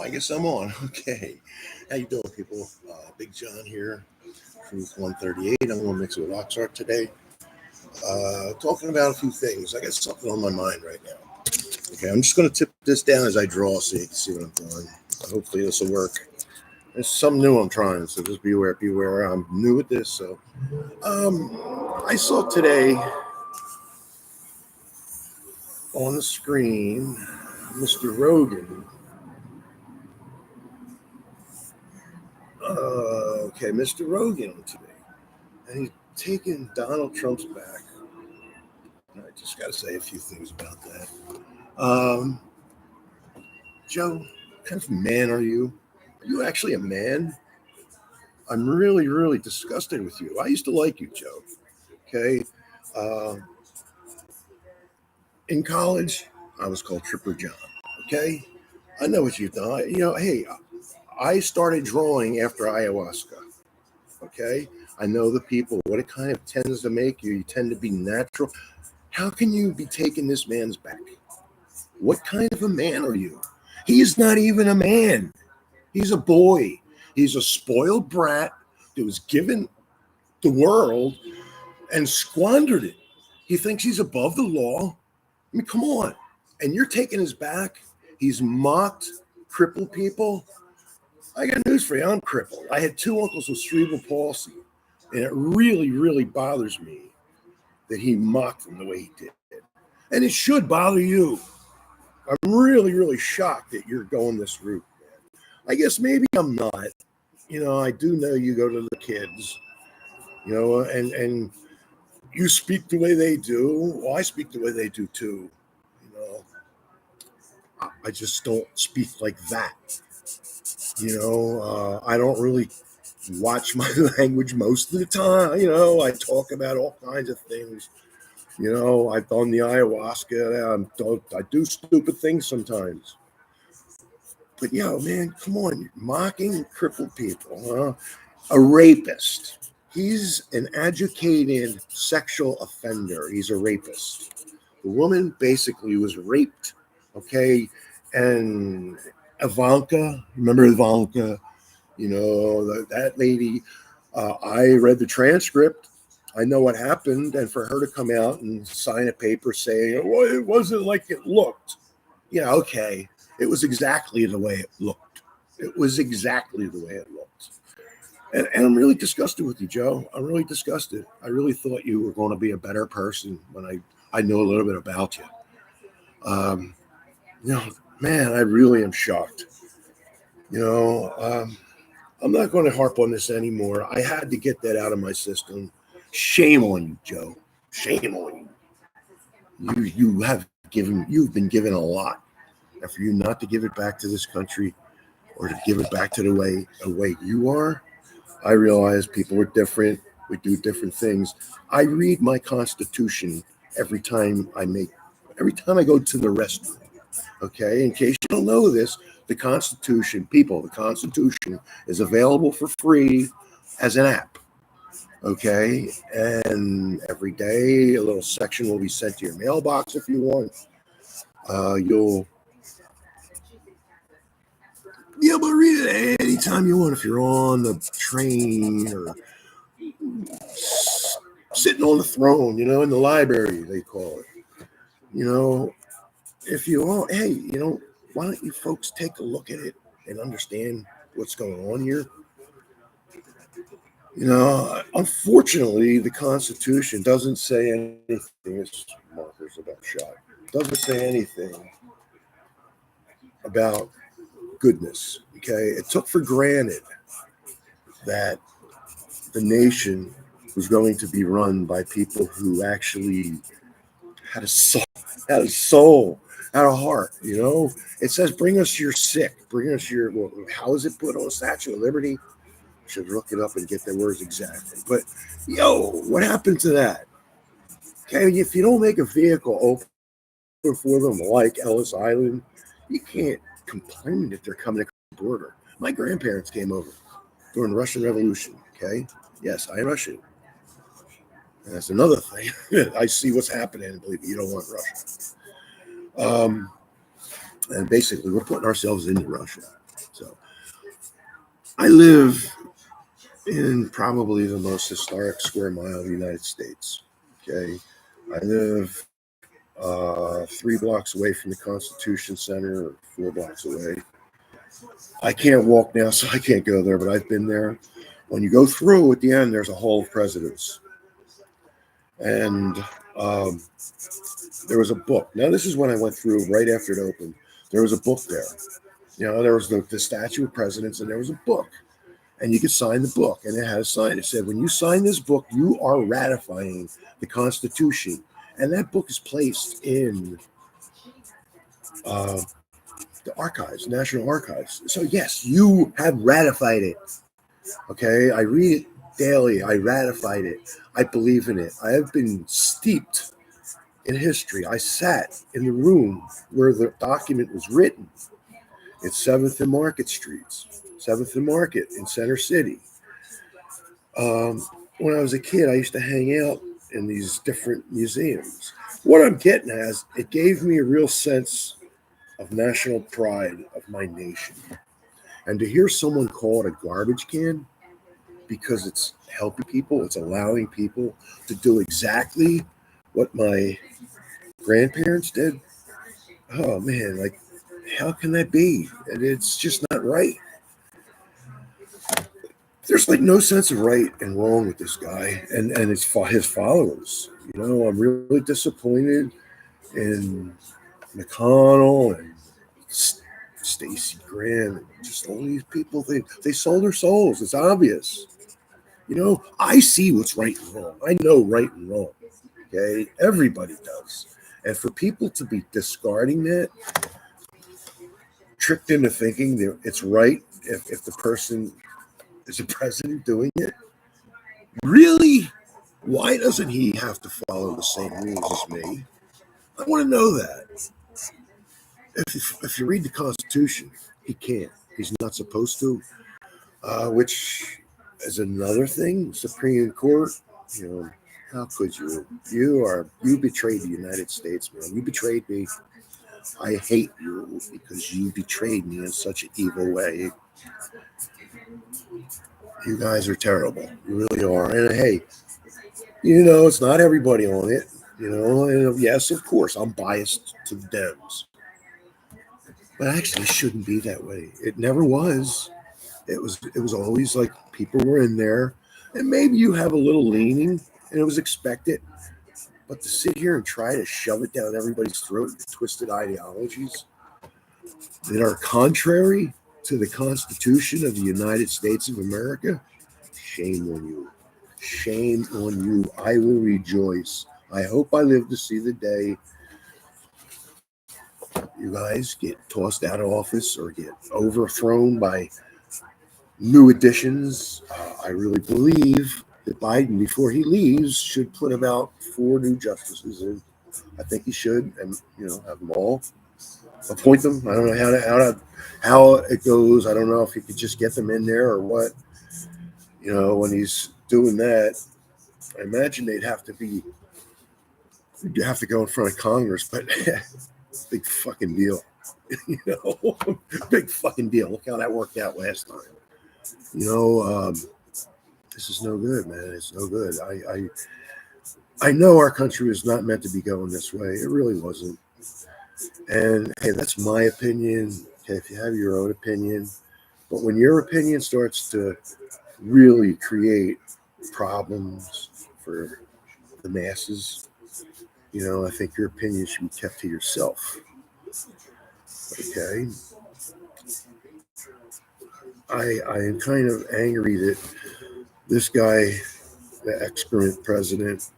I guess I'm on. Okay. How you doing, people? Big John here, truth138. I'm going to mix it with oxart today. Talking about a few things. I got something on my mind right now. Okay, I'm just going to tip this down as I draw so you can see what I'm doing. Hopefully this will work. It's something new I'm trying, so just beware. I'm new at this. So I saw today on the screen Mr. Rogan. Mr. Rogan today. And he's taking Donald Trump's back. I just got to say a few things about that. Joe, what kind of man are you? Are you actually a man? I'm really, really disgusted with you. I used to like you, Joe. Okay. In college, I was called Tripper John. Okay. I know what you've done. Hey, I started drawing after ayahuasca. Okay. I know the people, what it kind of tends to make you. You tend to be natural. How can you be taking this man's back? What kind of a man are you? He's not even a man. He's a boy. He's a spoiled brat that was given the world and squandered it. He thinks he's above the law. I mean, come on. And you're taking his back. He's mocked crippled people. I got news for you. I'm crippled. I had 2 uncles with cerebral palsy. And it really, really bothers me that he mocked them the way he did. And it should bother you. I'm really, really shocked that you're going this route, man. I guess maybe I'm not. I do know you go to the kids, and you speak the way they do. Well, I speak the way they do too. I just don't speak like that. I don't really watch my language most of the time. I talk about all kinds of things. I've done the ayahuasca. I do stupid things sometimes. But, man, come on. You're mocking crippled people. A rapist. He's an educated sexual offender. He's a rapist. The woman basically was raped, okay? And Ivanka, remember Ivanka? That lady, I read the transcript. I know what happened, and for her to come out and sign a paper saying, well, it wasn't like it looked. Yeah, okay. It was exactly the way it looked. It was exactly the way it looked. And I'm really disgusted with you, Joe. I'm really disgusted. I really thought you were going to be a better person when I know a little bit about you. Man, I really am shocked. I'm not going to harp on this anymore. I had to get that out of my system. Shame on you, Joe. Shame on you. You've been given a lot. And for you not to give it back to this country or to give it back to the way you are, I realize people are different. We do different things. I read my Constitution every time I go to the restroom. Okay, in case you don't know this, the Constitution is available for free as an app. Okay, and every day a little section will be sent to your mailbox if you want. You'll be able to read it anytime you want if you're on the train or sitting on the throne, in the library, they call it. If you want, hey, why don't you folks take a look at it and understand what's going on here? Unfortunately, the Constitution doesn't say anything. It's markers about shot. Doesn't say anything about goodness. Okay, it took for granted that the nation was going to be run by people who actually had a soul, had a heart. It says, "Bring us your sick. Bring us your." Well, how is it put on the Statue of Liberty? Should look it up and get their words exactly. But what happened to that? Okay, if you don't make a vehicle open for them like Ellis Island, you can't complain that they're coming across the border. My grandparents came over during the Russian Revolution. Okay, yes, I am Russian. And that's another thing. I see what's happening, and believe me, you don't want Russia. And basically, we're putting ourselves into Russia. So I live in probably the most historic square mile of the United States. Okay. I live 3 blocks away from the Constitution Center, or 4 blocks away. I can't walk now, so I can't go there, but I've been there. When you go through at the end, there's a Hall of Presidents. And um, there was a book. Now, this is when I went through right after it opened. There was a book there. You know, there was the statue of presidents, and there was a book. And you could sign the book, and it had a sign. It said, when you sign this book, you are ratifying the Constitution. And that book is placed in uh, the archives, National Archives. So, yes, you have ratified it. Okay, I read it daily. I ratified it. I believe in it. I have been steeped in history. I sat in the room where the document was written. It's 7th and Market Streets, 7th and Market in Center City. When I was a kid, I used to hang out in these different museums. What I'm getting at is it gave me a real sense of national pride of my nation. And to hear someone call it a garbage can because it's helping people, it's allowing people to do exactly what my grandparents did. Oh man, like how can that be? And it's just not right. There's like no sense of right and wrong with this guy and his followers. You know, I'm really disappointed in McConnell and Stacey Graham and just all these people. They sold their souls. It's obvious. You know, I see what's right and wrong. I know right and wrong. Okay, everybody does. And for people to be discarding that, tricked into thinking that it's right if the person is the president doing it, really? Why doesn't he have to follow the same rules as me? I want to know that. If you read the Constitution, he can't. He's not supposed to, which is another thing. Supreme Court, you know, how could you? You betrayed the United States, man. You betrayed me. I hate you because you betrayed me in such an evil way. You guys are terrible. You really are. And hey, you know, it's not everybody on it. You know, and yes, of course, I'm biased to the Dems. But actually, it shouldn't be that way. It never was. It was always like people were in there, and maybe you have a little leaning, and it was expected. But to sit here and try to shove it down everybody's throat with twisted ideologies that are contrary to the Constitution of the United States of America, shame on you. Shame on you. I will rejoice. I hope I live to see the day you guys get tossed out of office or get overthrown by new additions. I really believe that Biden, before he leaves, should put about 4 new justices in. I think he should, and have them all appoint them. I don't know how it goes. I don't know if he could just get them in there or what. When he's doing that, I imagine you'd have to go in front of Congress, but big fucking deal. Big fucking deal. Look how that worked out last time. This is no good, man. It's no good. I know our country was not meant to be going this way. It really wasn't. And hey, that's my opinion. Okay, if you have your own opinion, but when your opinion starts to really create problems for the masses, I think your opinion should be kept to yourself. Okay. I am kind of angry that this guy, the ex-current president,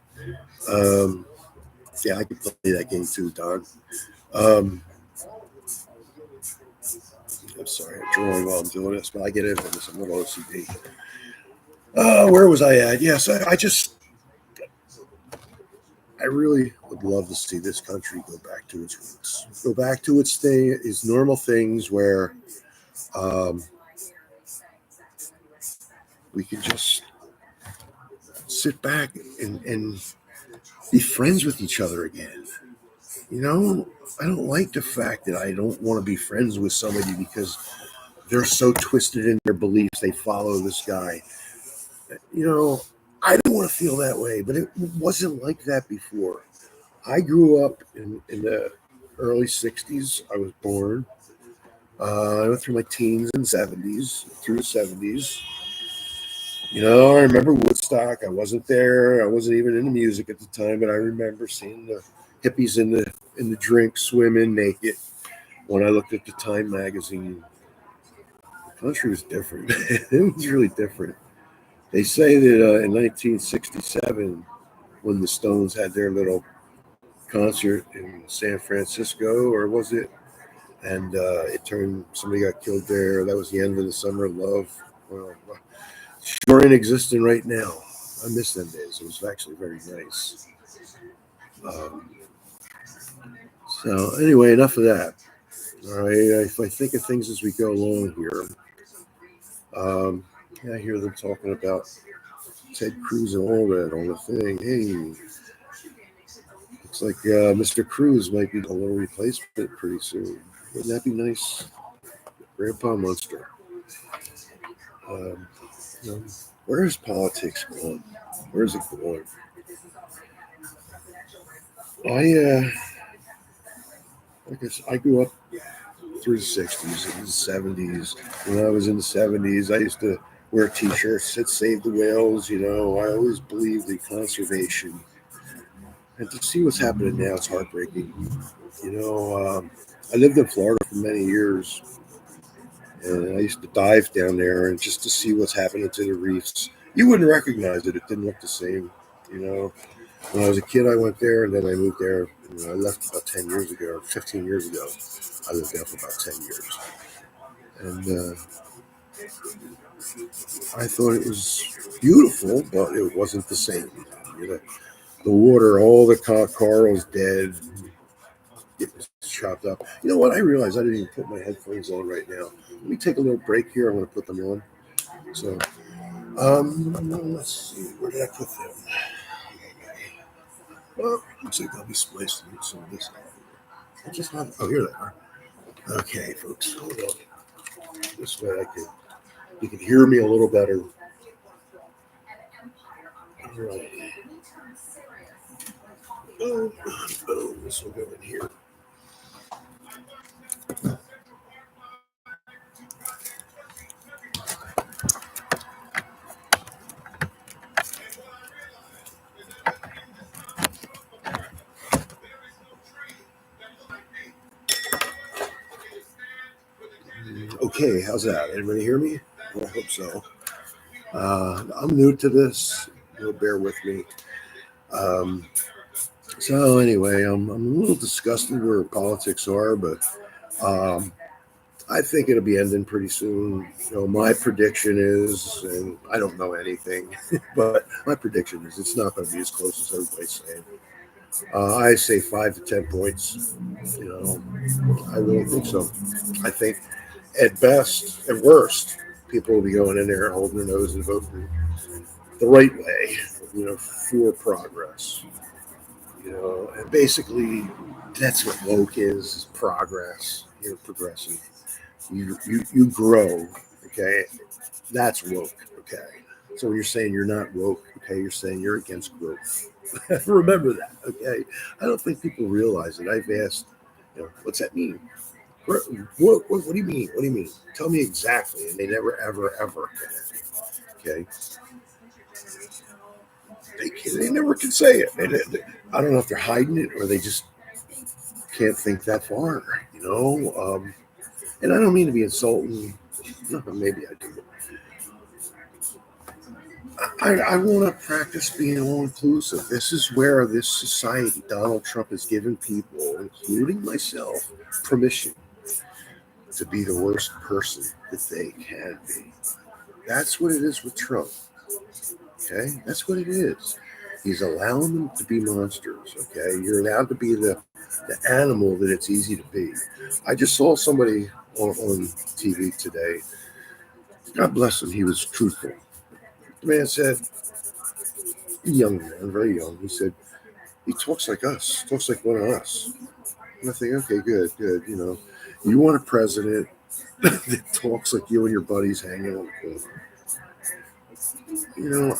I could play that game too, Don. I'm sorry, I'm drawing while I'm doing this, but I get into this. I'm a little OCD. Where was I at? Yes, I really would love to see this country go back to its roots, go back to its normal things where we can just sit back and be friends with each other again. I don't like the fact that I don't want to be friends with somebody because they're so twisted in their beliefs. They follow this guy. You know, I don't want to feel that way, but it wasn't like that before. I grew up in the early 60s. I was born. I went through my teens and 70s, through the 70s. You know, I remember Woodstock. I wasn't there. I wasn't even into music at the time, but I remember seeing the hippies in the drink swimming naked. When I looked at the Time magazine, the country was different. It was really different. They say that in 1967, when the Stones had their little concert in San Francisco, or was it? And it turned, somebody got killed there. That was the end of the summer of love. Well, sure ain't existing right now. I miss them days. It was actually very nice. Um, so anyway, enough of that. All right. If I think of things as we go along here, yeah, I hear them talking about Ted Cruz and all that on the thing. Hey, looks like Mr. Cruz might be a little replacement pretty soon. Wouldn't that be nice? Grandpa Munster. Um, you know, where's politics going? Where's it going? I guess I grew up through the 60s and the 70s. When I was in the 70s, I used to wear T-shirts that saved the whales. You know, I always believed in conservation. And to see what's happening now, it's heartbreaking. You know, I lived in Florida for many years, and I used to dive down there and just to see what's happening to the reefs. You wouldn't recognize it; it didn't look the same. You know, when I was a kid, I went there, and then I moved there. You know, I left about 10 years ago, 15 years ago. I lived there for about 10 years, and I thought it was beautiful, but it wasn't the same. You know, the water, all the coral's dead. It was chopped up. You know what? I realized I didn't even put my headphones on right now. Let me take a little break here. I'm going to put them on. So, let's see. Where did I put them? Well, looks like they'll be spliced in some of this. I just have. Oh, here they are. Okay, folks. Hold on. This way you can hear me a little better. All right. Oh, this will go in here. Okay, how's that? Everybody hear me? Well, I hope so. I'm new to this. You'll bear with me. Um, so anyway, I'm a little disgusted where politics are, but um, I think it'll be ending pretty soon. You know, my prediction is, and I don't know anything, but my prediction is it's not going to be as close as everybody's saying. I say 5 to 10 points. You know, I really think so. I think at best, at worst, people will be going in there holding their nose and voting the right way, you know, for progress. You know, and basically that's what woke is progress. You're progressive. You grow. Okay, that's woke. Okay, so when you're saying you're not woke, okay, you're saying you're against growth. Remember that. Okay, I don't think people realize it. I've asked, you know, what's that mean? What do you mean? What do you mean? Tell me exactly. And they never, ever, ever. Okay, they never can say it. I don't know if they're hiding it or they just can't think that far. You know, and I don't mean to be insulting. No, maybe I do. I want to practice being all inclusive. This is where this society, Donald Trump, has given people, including myself, permission to be the worst person that they can be. That's what it is with Trump. Okay, that's what it is. He's allowing them to be monsters. Okay, you're allowed to be the animal that it's easy to be. I just saw somebody on TV today. God bless him. He was truthful. The man said, young man, very young. He said, he talks like us, talks like one of us. And I think, okay, good. You know, you want a president that talks like you and your buddies hanging on the corner. You know,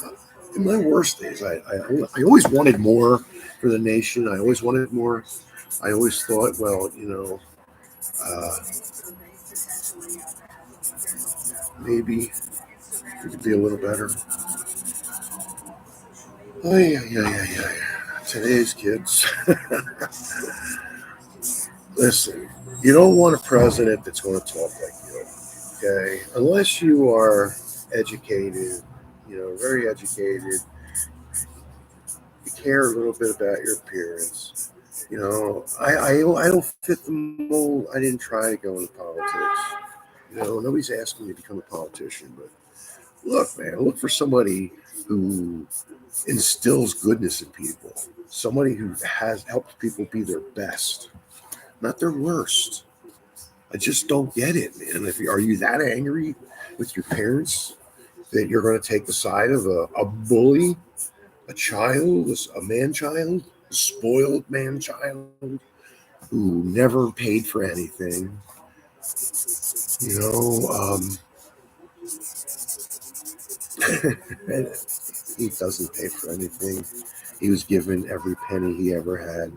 in my worst days, I always wanted more for the nation. I always wanted more. I always thought, well, uh, maybe we could be a little better. Oh, yeah. Today's kids. Listen, you don't want a president that's going to talk like you, okay? Unless you are educated, very educated, you care a little bit about your appearance. I don't fit the mold. I didn't try to go into politics. Nobody's asking me to become a politician, but look, man, look for somebody who instills goodness in people, somebody who has helped people be their best, not their worst. I just don't get it, man. Are you that angry with your parents that you're going to take the side of a bully, a child, a man child, a spoiled man child who never paid for anything? You know, he doesn't pay for anything. He was given every penny he ever had.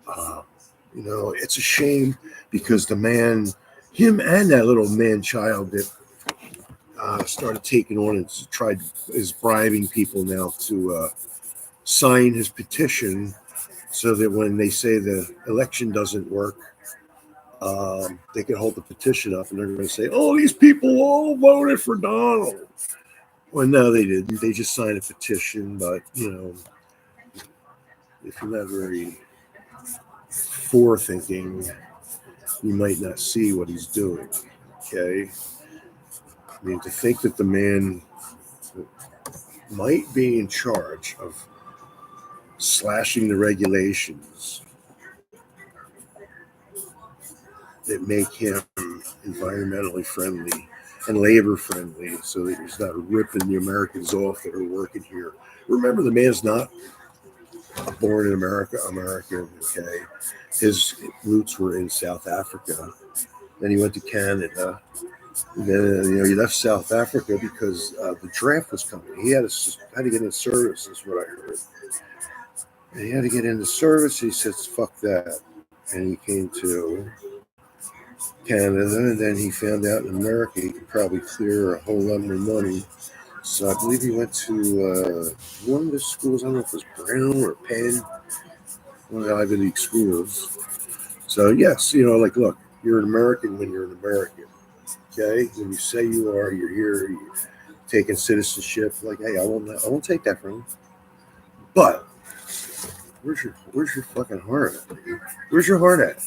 Uh, it's a shame because the man, him and that little man child that started taking on and is bribing people now to sign his petition so that when they say the election doesn't work, they can hold the petition up and they're going to say, oh, these people all voted for Donald. Well, no, they didn't. They just signed a petition, but, if you're not very forethinking, you might not see what he's doing, okay? I mean, to think that the man might be in charge of slashing the regulations that make him environmentally friendly and labor friendly so that he's not ripping the Americans off that are working here. Remember, the man's not born in American, okay? His roots were in South Africa. Then he went to Canada. And then, he left South Africa because the draft was coming. He had to get into service, is what I heard. And he had to get into service. He says, fuck that. And he came to Canada, and then he found out in America he could probably clear a whole lot more money. So I believe he went to one of the schools. I don't know if it was Brown or Penn, one of the Ivy League schools. So yes, look, you're an American when you're an American. Okay, when you say you are, you're here, you're taking citizenship. Like, hey, I won't take that from you. But where's your fucking heart at? Dude? Where's your heart at?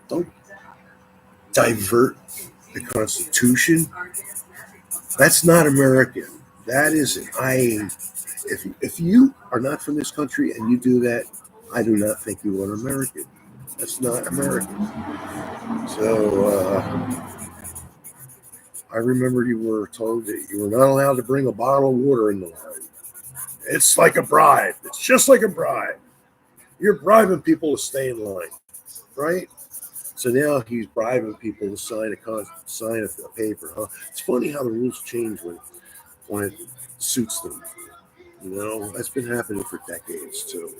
Don't divert the Constitution. That's not American. That isn't. If you are not from this country and you do that, I do not think you are American. That's not American. So I remember you were told that you were not allowed to bring a bottle of water in the line. It's like a bribe. It's just like a bribe. You're bribing people to stay in line, right? So now he's bribing people to sign a paper. Huh? It's funny how the rules change when it suits them. That's been happening for decades too.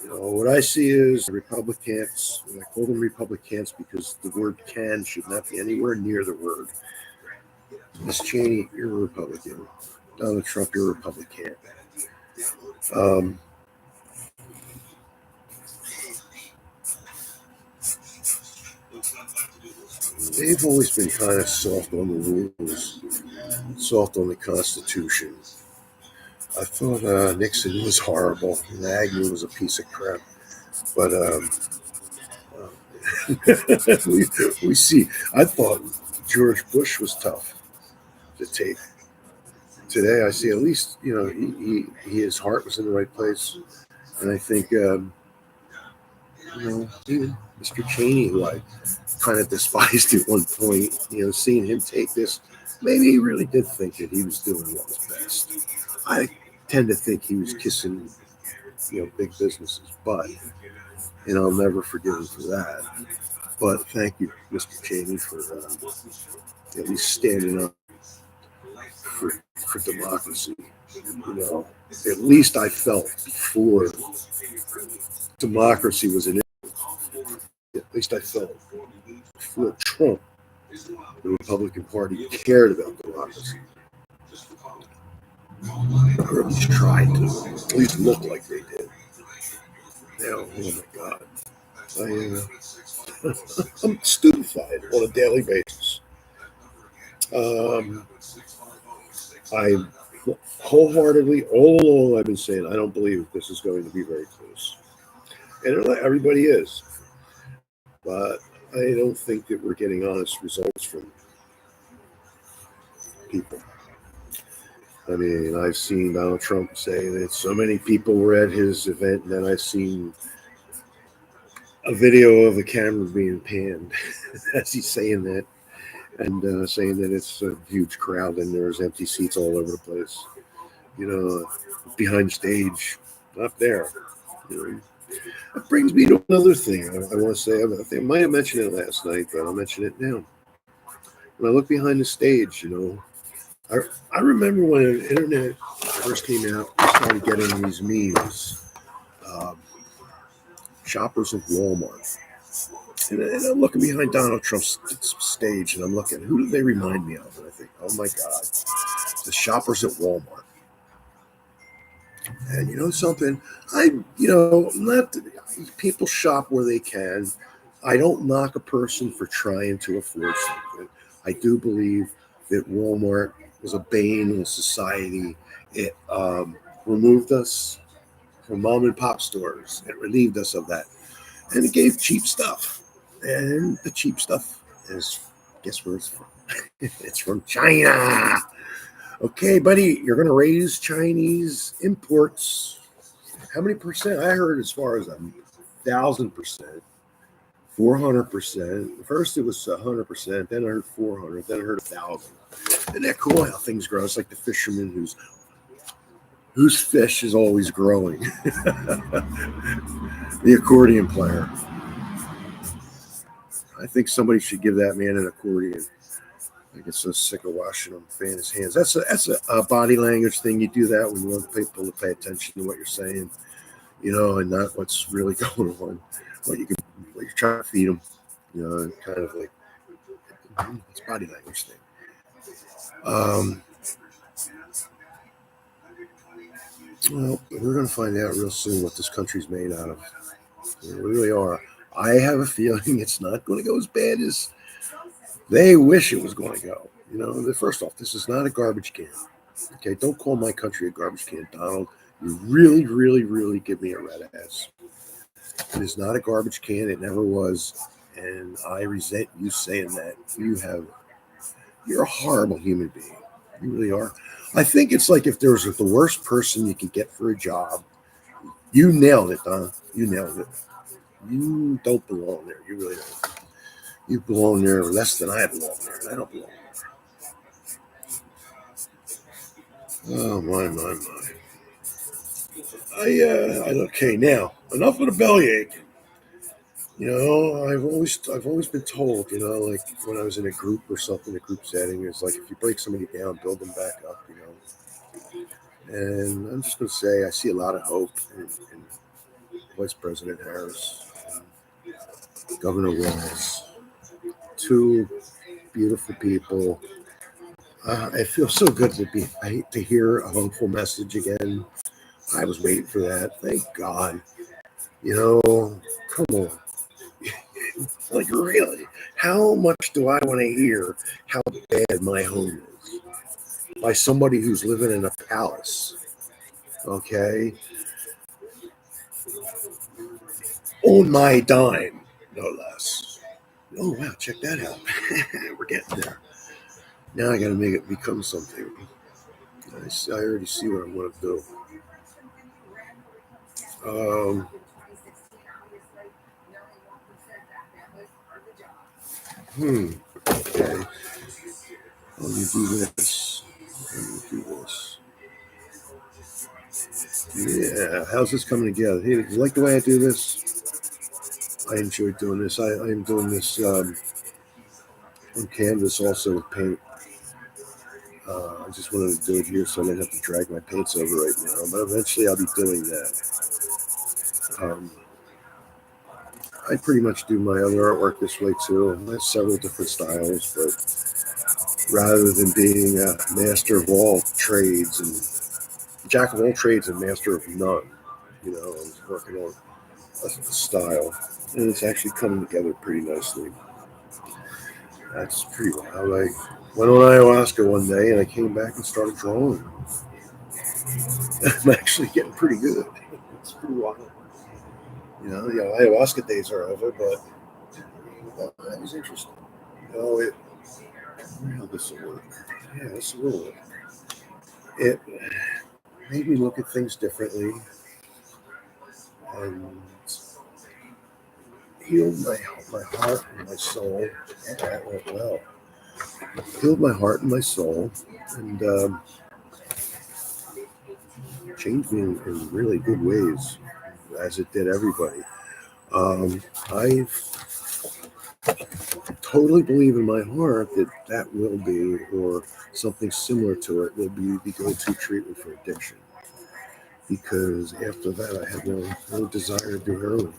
What I see is Republicans, and I call them Republicans because the word can should not be anywhere near the word. Miss Cheney, you're a Republican. Donald Trump, you're a Republican. They've always been kind of soft on the rules, soft on the Constitution. I thought Nixon was horrible and Agnew was a piece of crap. But we see. I thought George Bush was tough to take. Today, I see at least his heart was in the right place, and I think even Mr. Cheney, who I kind of despised at one point, seeing him take this, maybe he really did think that he was doing what was best. I tend to think he was kissing big businesses, but and I'll never forgive him for that. But thank you, Mr. Cheney, for at least standing up for democracy. You know, at least I felt before democracy was an issue. At least I felt before Trump, the Republican Party cared about democracy, or at least tried to, at least look like they did. Now, oh my God, I'm stupefied on a daily basis. I wholeheartedly, all along, I've been saying I don't believe this is going to be very close, and everybody is, but I don't think that we're getting honest results from people. I mean, I've seen Donald Trump say that so many people were at his event, and then I've seen a video of the camera being panned as he's saying that, and saying that it's a huge crowd and there's empty seats all over the place. You know, behind the stage, not there. You know, that brings me to another thing I want to say. I think I might have mentioned it last night, but I'll mention it now. When I look behind the stage, you know, I remember when the internet first came out, we started getting these memes, um, shoppers of Walmart. And I'm looking behind Donald Trump's stage, and I'm looking, who do they remind me of? And I think, oh my God, the shoppers at Walmart. And you know something, not people shop where they can. I don't knock a person for trying to afford something. I do believe that Walmart was a bane in society. It removed us from mom and pop stores. It relieved us of that, and it gave cheap stuff. And the cheap stuff is, guess where it's from? It's from China. Okay, buddy, you're going to raise Chinese imports. How many percent? I heard as far as 1,000%, 400%. First it was 100%, then I heard 400, then I heard 1,000. Isn't that cool how things grow? It's like the fisherman whose fish is always growing. The accordion player. I think somebody should give that man an accordion. I get so sick of watching him fan his hands. That's a body language thing. You do that when you want people to pay attention to what you're saying, you know, and not what's really going on. What you're trying to feed them, you know, kind of like it's body language thing. Well, we're going to find out real soon what this country's made out of. We really are. I have a feeling it's not going to go as bad as they wish it was going to go. You know, first off, this is not a garbage can. Okay, don't call my country a garbage can, Donald. You really, really, really give me a red ass. It is not a garbage can. It never was. And I resent you saying that. You're a horrible human being. You really are. I think it's like if there was the worst person you could get for a job. You nailed it, Don. You nailed it. You don't belong there. You really don't. You belong there less than I belong there, and I don't belong there. Oh my. Okay, now enough of the bellyache. You know, I've always been told, you know, like when I was in a group or something, a group setting, it's like if you break somebody down, build them back up, you know. And I'm just going to say, I see a lot of hope in Vice President Harris, and Governor Walz, two beautiful people. It feels so good to hear a hopeful message again. I was waiting for that. Thank God. You know, come on. Like, really? How much do I want to hear how bad my home is by somebody who's living in a palace? Okay? On my dime, no less. Oh, wow, check that out. We're getting there. Now I got to make it become something. I already see what I want to do. Okay. Let me do this. Yeah, how's this coming together? Hey, you like the way I do this? I enjoy doing this. I am doing this on canvas also with paint. I just wanted to do it here so I don't have to drag my paints over right now. But eventually I'll be doing that. I pretty much do my other artwork this way too. I have several different styles, but rather than being a master of all trades and jack of all trades and master of none, I'm working on a style, and it's actually coming together pretty nicely. That's pretty wild. I went on ayahuasca one day and I came back and started drawing. I'm actually getting pretty good. It's pretty wild. Ayahuasca days are over, but that was interesting. This will work. Yeah, this will work. It made me look at things differently and healed my heart and my soul. That went well. Healed my heart and my soul, and changed me in really good ways, as it did everybody. I totally believe in my heart that will be, or something similar to it, will be the go-to treatment for addiction. Because after that, I had no desire to do heroin.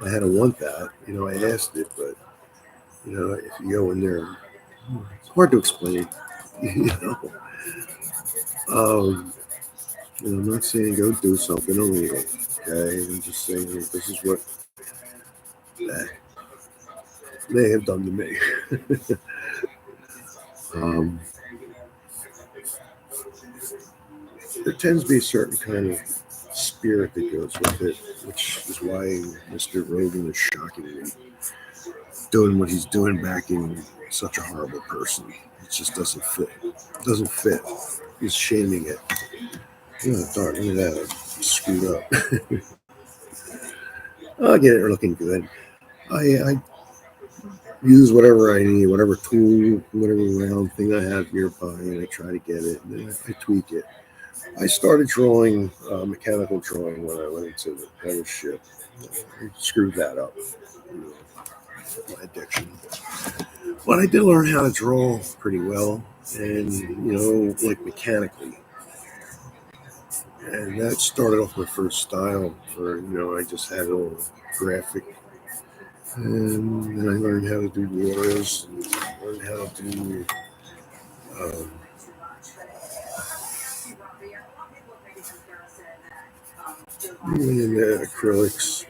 I had to want that. I asked it, but if you go in there, it's hard to explain. you know, I'm not saying go do something illegal. Okay, I'm just saying this is what that may have done to me. There tends to be a certain kind of spirit that goes with it, which is why Mr. Rogan is shocking me. Doing what he's doing, backing such a horrible person. It just doesn't fit. It doesn't fit. He's shaming it. Oh, darn, look at that. Screwed up. I get it looking good. I use whatever I need, whatever tool, whatever round thing I have nearby, and I try to get it, and then I tweak it. I started drawing, mechanical drawing, when I went into the fellowship. I screwed that up, my addiction. But I did learn how to draw pretty well, and like mechanically. And that started off my first style I just had a little graphic. And then I learned how to do waters, and learned how to do acrylics.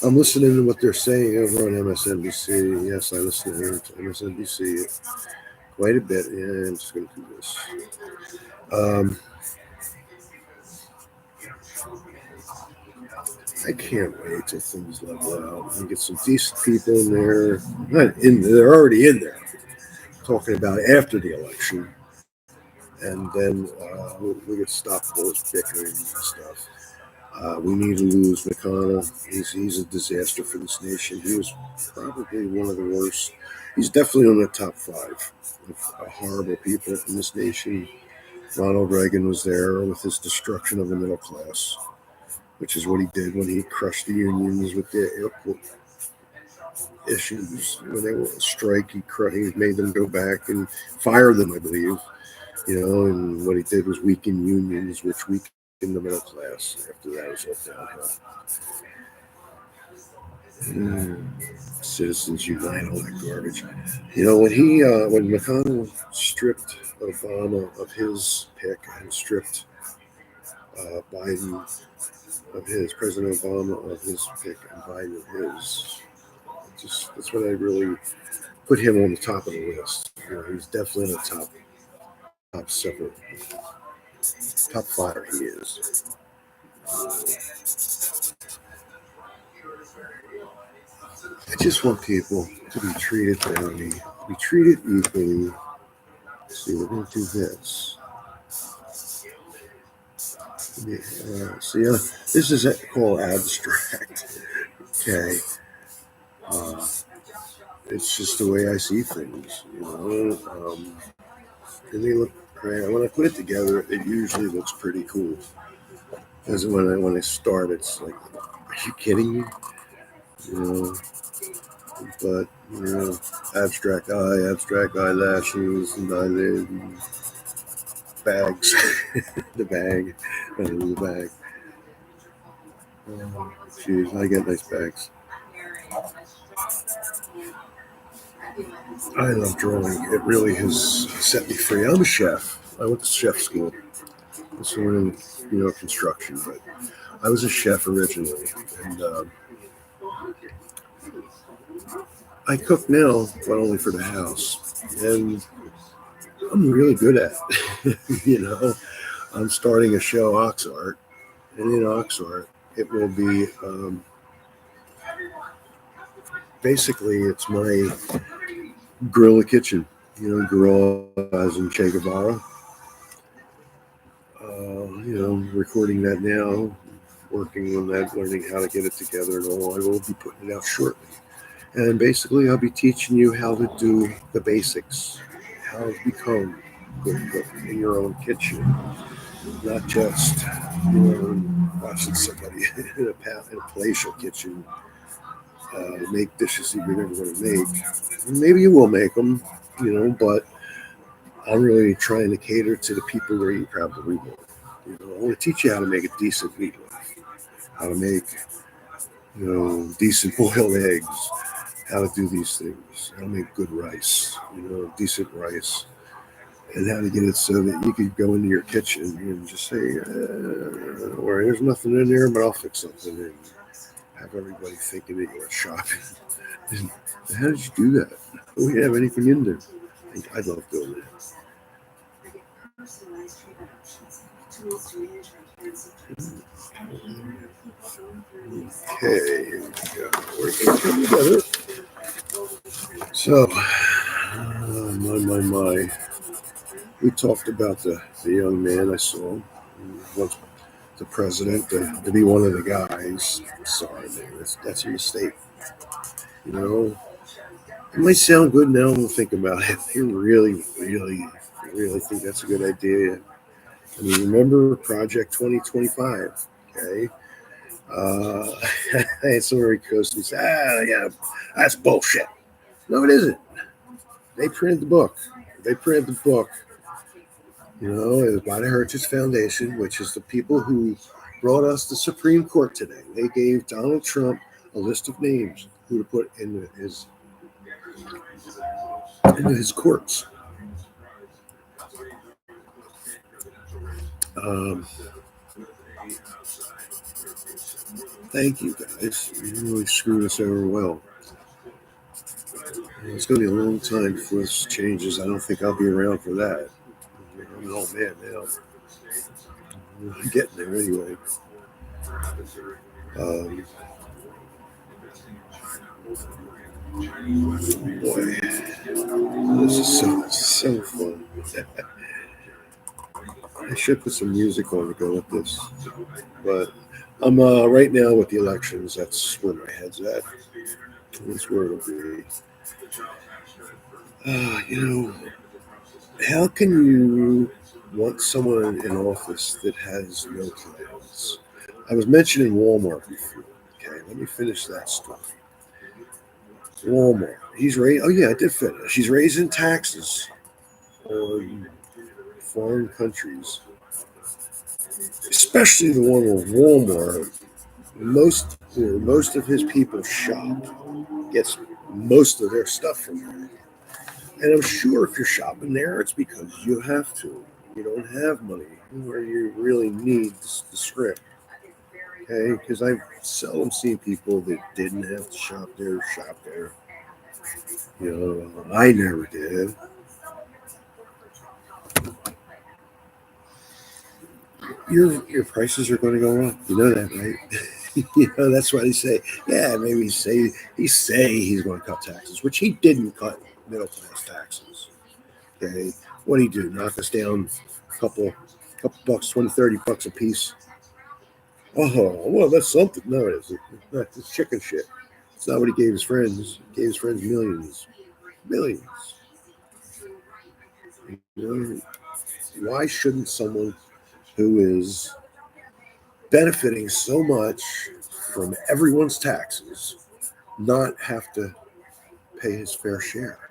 I'm listening to what they're saying over on MSNBC. Yes, I listen to MSNBC quite a bit. Yeah, I'm just going to do this. I can't wait till things level out and get some decent people in there. Not in there, they're already in there, talking about after the election. And then we get stopped all this bickering and stuff. We need to lose McConnell. He's a disaster for this nation. He was probably one of the worst. He's definitely on the top 5 of horrible people in this nation. Ronald Reagan was there with his destruction of the middle class, which is what he did when he crushed the unions with the airport issues. When they were on strike, he made them go back and fire them, I believe. And what he did was weaken unions, which weakened the middle class. After that, it was all downhill. Citizens Unite, all that garbage. When McConnell stripped Obama of his pick and stripped Biden of his, President Obama of his pick and Biden of his, that's when I really put him on the top of the list. He's definitely in the top 7, top 5 he is. I just want people to be treated fairly, be treated equally, see, we're going to do this. This is called abstract. Okay. It's just the way I see things, and they look great. When I put it together, it usually looks pretty cool. Because when I start, it's like, are you kidding me? But abstract eyelashes, and eyelid, and bags, the bag, the bag. Jeez, I get nice bags. I love drawing. It really has set me free. I'm a chef. I went to chef school. So we're in, construction, but I was a chef originally, and I cook now, but only for the house, and I'm really good at it. I'm starting a show, Oxart, and in Oxart, it will be basically it's my guerrilla kitchen. Guerrilla as in Che Guevara. Recording that now, working on that, learning how to get it together and all. I will be putting it out shortly. And basically, I'll be teaching you how to do the basics, how to become good cook in your own kitchen, not just watching somebody in a palatial kitchen make dishes that you're never going to make. Maybe you will make them, but I'm really trying to cater to the people where you probably won't. I want to teach you how to make a decent meatloaf, how to make, decent boiled eggs, how to do these things, how to make good rice, decent rice, and how to get it so that you could go into your kitchen and just say, or there's nothing in there, but I'll fix something, and have everybody thinking that you're shopping. And how did you do that? We didn't have anything in there. I love doing that. Okay, here we go. We're going to come together. So, my. We talked about the young man I saw. Once the president to be one of the guys. Sorry, man, that's a mistake. It might sound good now when I think about it. I really think that's a good idea. I mean, remember Project 2025, okay? I had somebody close and say, yeah, that's bullshit. No, it isn't. They printed the book. It was by the Heritage Foundation, which is the people who brought us the Supreme Court today. They gave Donald Trump a list of names who to put into his courts. Thank you, guys. You really screwed us over well. It's going to be a long time before this changes. I don't think I'll be around for that. I'm an old man now. I'm getting there anyway. Boy, this is so fun. I should put some music on to go with this, but I'm right now with the elections. That's where my head's at. That's where it'll be. How can you want someone in office that has no plans? I was mentioning Walmart before. Okay, let me finish that story. Walmart. I did finish. He's raising taxes on foreign countries, especially the one with Walmart. Most of his people shop, gets most of their stuff from there. And I'm sure if you're shopping there, it's because you have to. You don't have money, or you really need the script. Okay, because I've seldom seen people that didn't have to shop there. I never did. Your prices are going to go up. You know that, right? That's why they say, yeah, maybe he's going to cut taxes, which he didn't cut middle class taxes. Okay, What do you do? Knock us down a couple bucks, 20, 30 bucks a piece? Oh, well, that's something. No, it isn't. It's chicken shit. It's not what he gave his friends. He gave his friends millions. Millions. You know, why shouldn't someone who is benefiting so much from everyone's taxes not have to pay his fair share?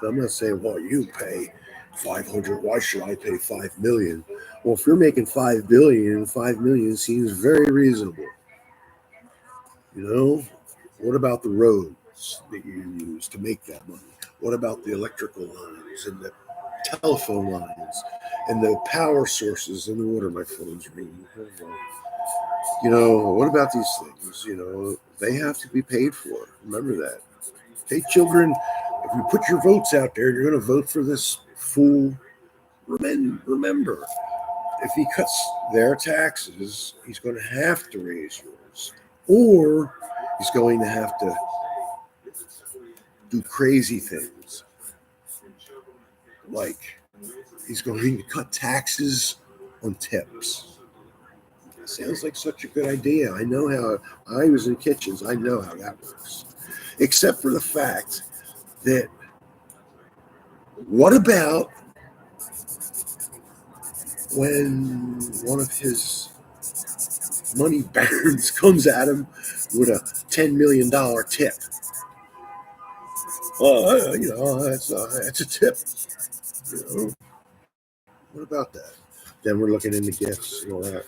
I'm not saying, well, you pay 500. Why should I pay 5 million? Well, if you're making 5 billion, 5 million seems very reasonable. You know, what about the roads that you use to make that money? What about the electrical lines and the telephone lines and the power sources in the water? My phone's ringing. You know, what about these things? You know, they have to be paid for. Remember that. Hey, children, if you put your votes out there, you're going to vote for this fool. Remember, if he cuts their taxes, he's going to have to raise yours. Or he's going to have to do crazy things. Like he's going to cut taxes on tips. Sounds like such a good idea. I know how I was in kitchens. I know how that works. Except for the fact that what about when one of his money barons comes at him with a $10 million tip? Oh, you know, that's a tip. You know, what about that? Then we're looking into gifts and all that.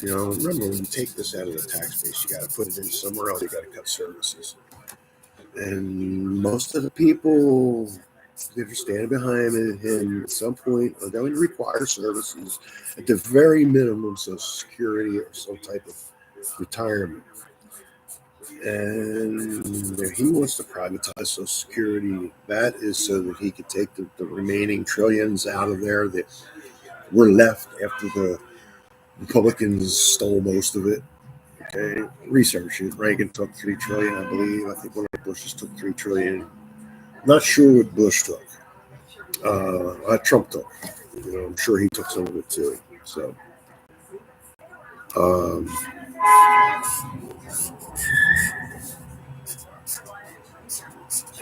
You know, remember when you take this out of the tax base, you got to put it in somewhere else. You got to cut services. And most of the people that are standing behind him at some point are going to require services, at the very minimum, Social Security or some type of retirement. And he wants to privatize Social Security. That is so that he could take the remaining trillions out of there that were left after the Republicans stole most of it. Okay, research it. Reagan took $3 trillion, I believe. I think one of the Bushes took $3 trillion. Not sure what Bush took. Trump took. You know, I'm sure he took some of it too. So,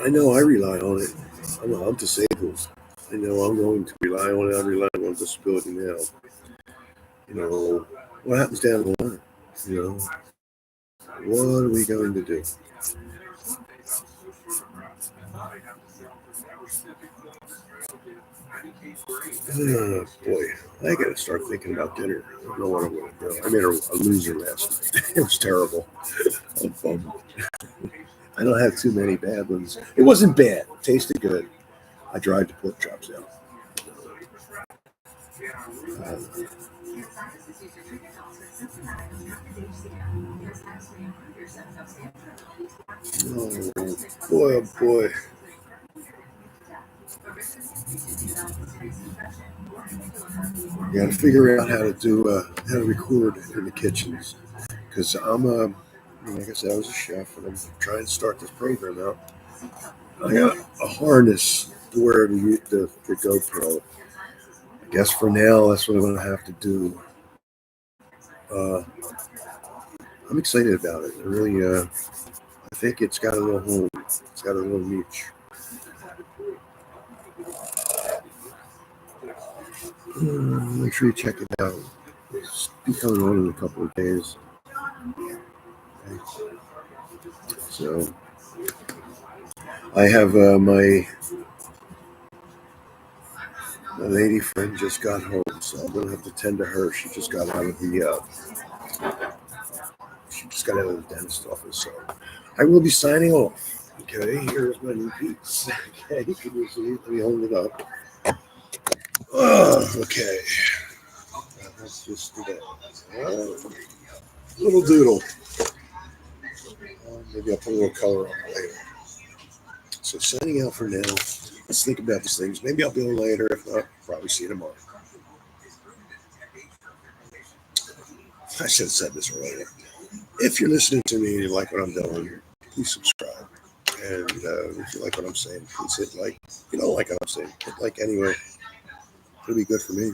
I know I rely on it. I'm disabled. I know I'm going to rely on it. I'm relying on disability now. You know, what happens down the line? You know, what are we going to do? Oh boy, I gotta start thinking about dinner. I don't know what I'm gonna do. I made a loser last night. It was terrible. I'm bummed. I don't have too many bad ones. It wasn't bad. It tasted good. I dried the pork chops out. Oh boy, oh boy. You got to figure out how to record in the kitchens, because like I said, I was a chef, and I'm trying to start this program out. I got a harness to wear the GoPro. I guess for now, that's what I'm going to have to do. I'm excited about it. I really, I think it's got a little home. It's got a little niche. Make sure you check it out. It's be coming on in a couple of days. Okay. So I have my lady friend just got home, so I'm gonna have to tend to her. She just got out of the dentist office, so I will be signing off. Okay, here's my new piece. Okay, can you see? Let me hold it up. Oh, okay. That's just today. Little doodle. Maybe I'll put a little color on it later. So signing out for now. Let's think about these things. Maybe I'll do it later. If not, probably see you tomorrow. I should have said this earlier. If you're listening to me and you like what I'm doing, please subscribe. And if you like what I'm saying, please hit like. If you don't like what I'm saying, hit like anyway. It'll be good for me.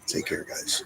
Take care, guys.